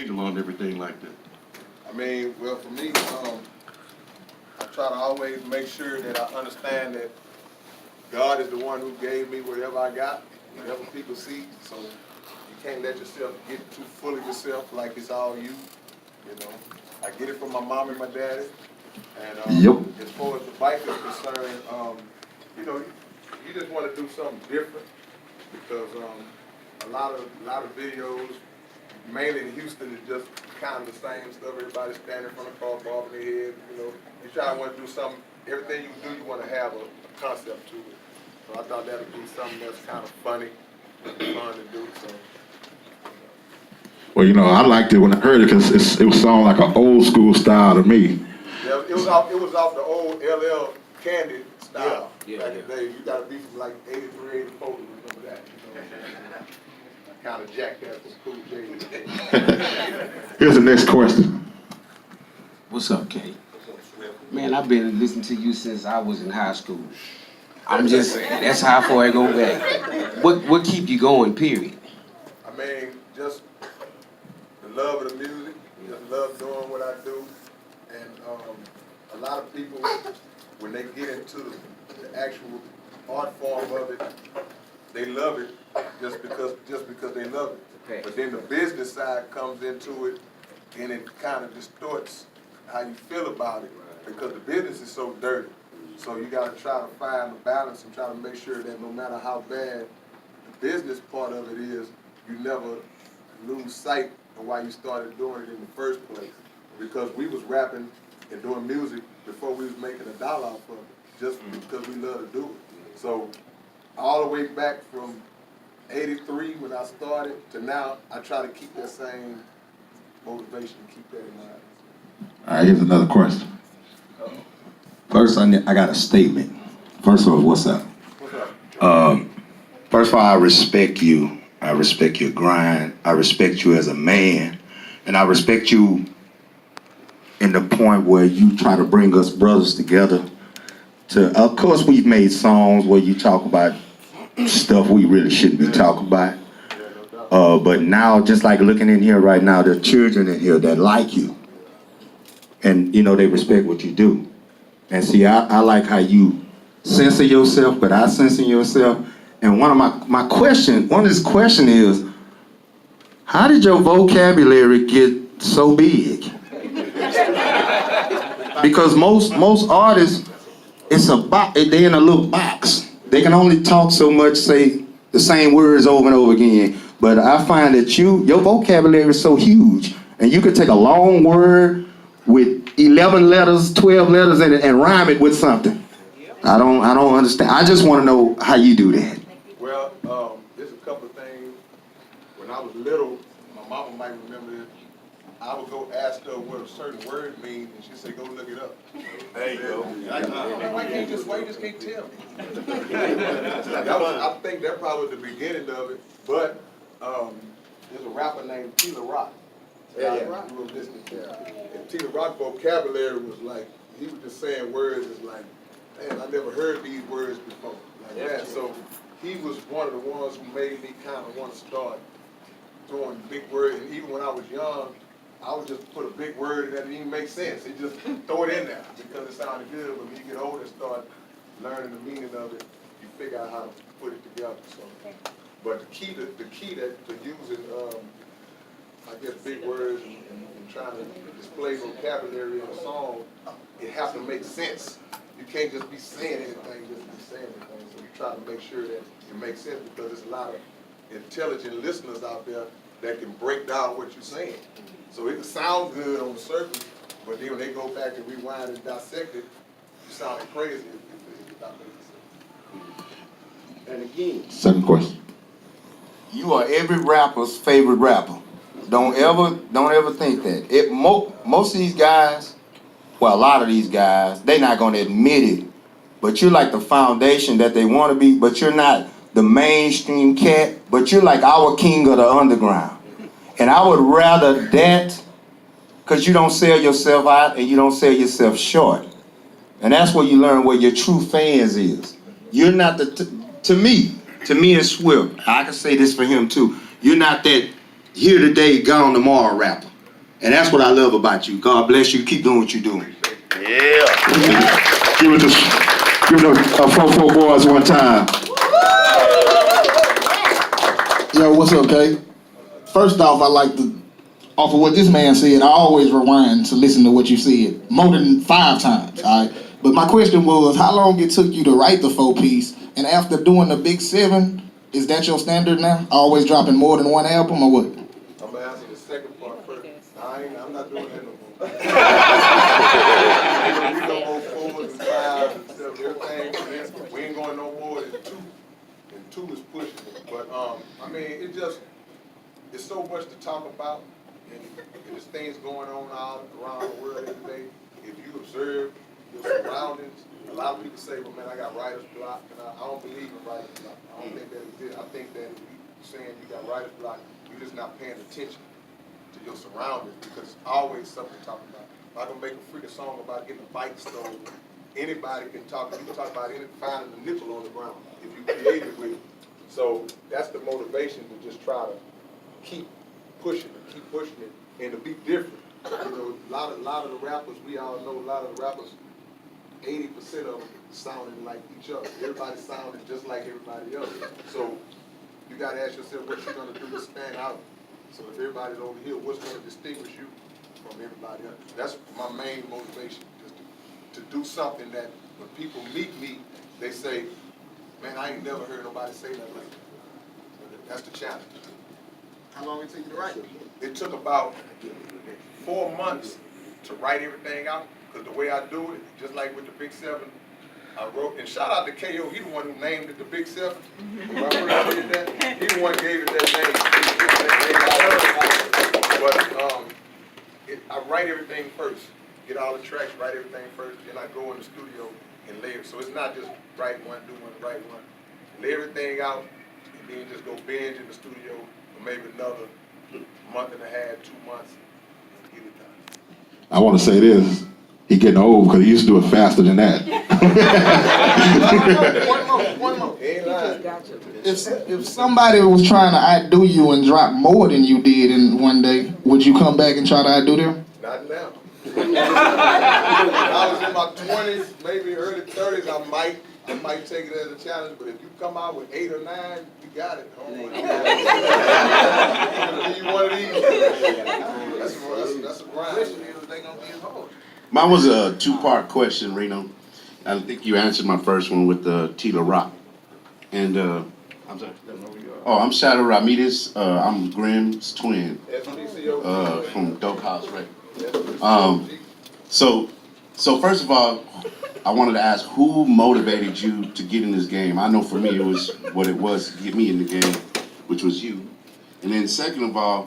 on everything like that? I mean, well, for me, I try to always make sure that I understand that God is the one who gave me whatever I got, whatever people see. So you can't let yourself get too full of yourself like it's all you. You know, I get it from my mom and my daddy. And as far as the bike is concerned, you know, you just want to do something different because a lot of videos, mainly in Houston, is just kind of the same stuff. Everybody standing in front of car, bobbing their head. You know, you try to want to do something. Everything you do, you want to have a concept to it. So I thought that would be something that's kind of funny, fun to do. So. Well, I liked it when I heard it because it was sound like an old school style to me. Yeah, it was off the old LL Candy style. Back in the day, you got to be from like 83, 84 to remember that. Kind of jacked that for cool days. Here's the next question. What's up, Kay? Man, I've been listening to you since I was in high school. I'm just saying, that's how far I go back. What keep you going, period? I mean, just the love of the music, just love doing what I do. And a lot of people, when they get into the actual art form of it, they love it just because they love it. Okay. But then the business side comes into it, and it kind of distorts how you feel about it because the business is so dirty. So you got to try to find a balance and try to make sure that no matter how bad the business part of it is, you never lose sight of why you started doing it in the first place. Because we was rapping and doing music before we was making a dollar off of it, just because we love to do it. So all the way back from 83 when I started to now, I try to keep that same motivation, keep that in mind. All right, here's another question. First, I got a statement. First of all, what's up? What's up? First of all, I respect you. I respect your grind. I respect you as a man. And I respect you in the point where you try to bring us brothers together. Of course, we've made songs where you talk about stuff we really shouldn't be talking about. But now, just like looking in here right now, there are children in here that like you. And, they respect what you do. And see, I like how you censor yourself, but I censor yourself. And one of this question is, how did your vocabulary get so big? Because most artists, they're in a little box. They can only talk so much, say the same words over and over again. But I find that your vocabulary is so huge, and you could take a long word with 11 letters, 12 letters in it and rhyme it with something. I don't understand. I just want to know how you do that. Well, there's a couple of things. When I was little, my mama might remember this. I would go ask her what a certain word means, and she'd say, "Go look it up." There you go. Why you just can't tell me? I think that probably was the beginning of it. But there's a rapper named Tila Rock. Yeah. You were listening to that. And Tila Rock vocabulary was like, he was just saying words as like, man, I never heard these words before. Like that. So he was one of the ones who made me kind of want to start throwing big words. And even when I was young, I would just put a big word and that didn't even make sense. It just throw it in there because it sounded good. But when you get older and start learning the meaning of it, you figure out how to put it together. So, but the key to using, I guess, big words and trying to display vocabulary in a song, it has to make sense. You can't just be saying anything, So you try to make sure that it makes sense because there's a lot of intelligent listeners out there that can break down what you're saying. So it can sound good on the surface, but then when they go back and rewind and dissect it, you sound crazy if you're not making sense. And again, Second question. You are every rapper's favorite rapper. Don't ever think that. Most of these guys, well, a lot of these guys, they're not going to admit it, but you're like the foundation that they want to be, but you're not the mainstream cat, but you're like our king of the underground. And I would rather that, because you don't sell yourself out and you don't sell yourself short. And that's where you learn where your true fans is. You're not to me and Swift, I can say this for him too, you're not that here today, gone tomorrow rapper. And that's what I love about you. God bless you. Keep doing what you're doing. Yeah. Give it a 4-4 boys one time. Yo, what's up, Kay? First off, I like to, off of what this man said, I always rewind to listen to what you said more than 5 times, all right? But my question was, how long it took you to write the 4-piece, and after doing the Big 7, is that your standard now? Always dropping more than 1 album, or what? I'm gonna answer the second part first. I'm not doing that no more. We don't go 4s and 5s and 7, everything. We ain't going no more than 2. And 2 is pushing it. But I mean, it's so much to talk about, and there's things going on all around the world every day. If you observe your surroundings, a lot of people say, well, man, I got writer's block, and I don't believe in writer's block. I don't think that exists. I think that if you're saying you got writer's block, you're just not paying attention to your surroundings, because it's always something to talk about. If I can make a freaking song about getting a bike stolen, anybody can talk. You can talk about finding a nickel on the ground if you create it with it. So that's the motivation to just try to keep pushing it, and to be different. You know, a lot of the rappers, we all know a lot of the rappers, 80% of them sounding like each other. Everybody sounding just like everybody else. So you got to ask yourself what you're going to do to stand out. So if everybody's over here, what's going to distinguish you from everybody else? That's my main motivation, just to do something that when people meet me, they say, man, I ain't never heard nobody say that like that. That's the challenge. How long it take you to write? It took about 4 months to write everything out, because the way I do it, just like with the Big 7, I wrote, and shout out to K.O., he the one who named it the Big 7. When I first did that, he the one who gave it that name. But I write everything first, get all the tracks, write everything first, then I go in the studio and lay it. So it's not just write one, do one, write one. Lay everything out, and then just go binge in the studio for maybe another month and a half, 2 months, and get it done. I want to say this. He getting old because he used to do it faster than that. One more. Ain't lying. If somebody was trying to outdo you and drop more than you did in one day, would you come back and try to outdo them? Not now. When I was in my 20s, maybe early 30s, I might take it as a challenge, but if you come out with 8 or 9, you got it. Give you one of these. That's a grind. Mine was a 2-part question, Reno. I think you answered my first one with Tila Rock. And I'm sorry. Oh, I'm Shadow Ramirez. I'm Grimm's twin from Dope House Records. So first of all, I wanted to ask, who motivated you to get in this game? I know for me it was what it was to get me in the game, which was you. And then second of all,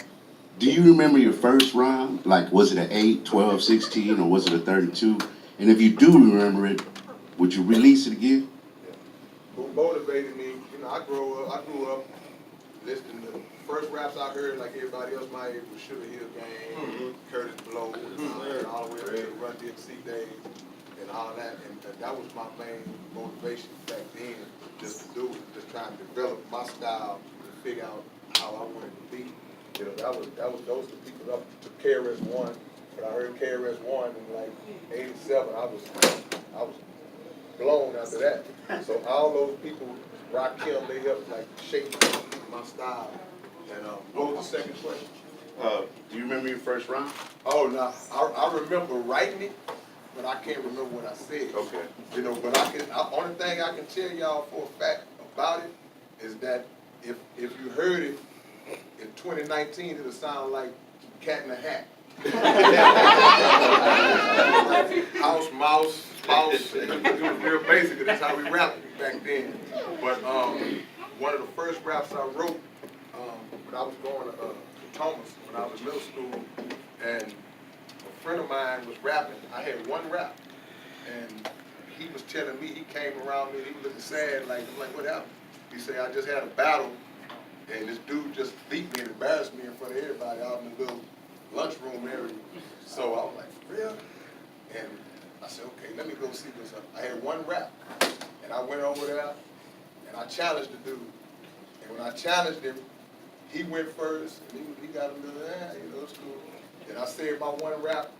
do you remember your first rhyme? Like, was it an 8, 12, 16, or was it a 32? And if you do remember it, would you release it again? Who motivated me? You know, I grew up listening to the first raps I heard, like everybody else my age, was Sugar Hill Gang, Curtis Blow, and all the way up to Run DMC days and all that. And that was my main motivation back then, just to do it, just trying to develop my style and figure out how I wanted to be. You know, those the people up to KRS-One. When I heard KRS-One in like '87, I was blown after that. So all those people, Rakim, they helped like shape my style. And what was the second question? Do you remember your first rhyme? Oh no, I remember writing it, but I can't remember what I said. Okay. You know, but only thing I can tell y'all for a fact about it is that if you heard it in 2019, it'll sound like Cat in a Hat. House, mouse, spouse. It was real basic, and that's how we rapped back then. But one of the first raps I wrote when I was going to Thomas, when I was in middle school, and a friend of mine was rapping. I had one rap, and he was telling me, he came around me, and he was looking sad, like, I'm like, what happened? He said, I just had a battle, and this dude just beat me and embarrassed me in front of everybody out in the little lunchroom area. So I was like, for real? And I said, okay, let me go see what's up. I had one rap, and I went over there, and I challenged the dude. And when I challenged him, he went first, and he got a little, you know, it's cool. And I said my one rap,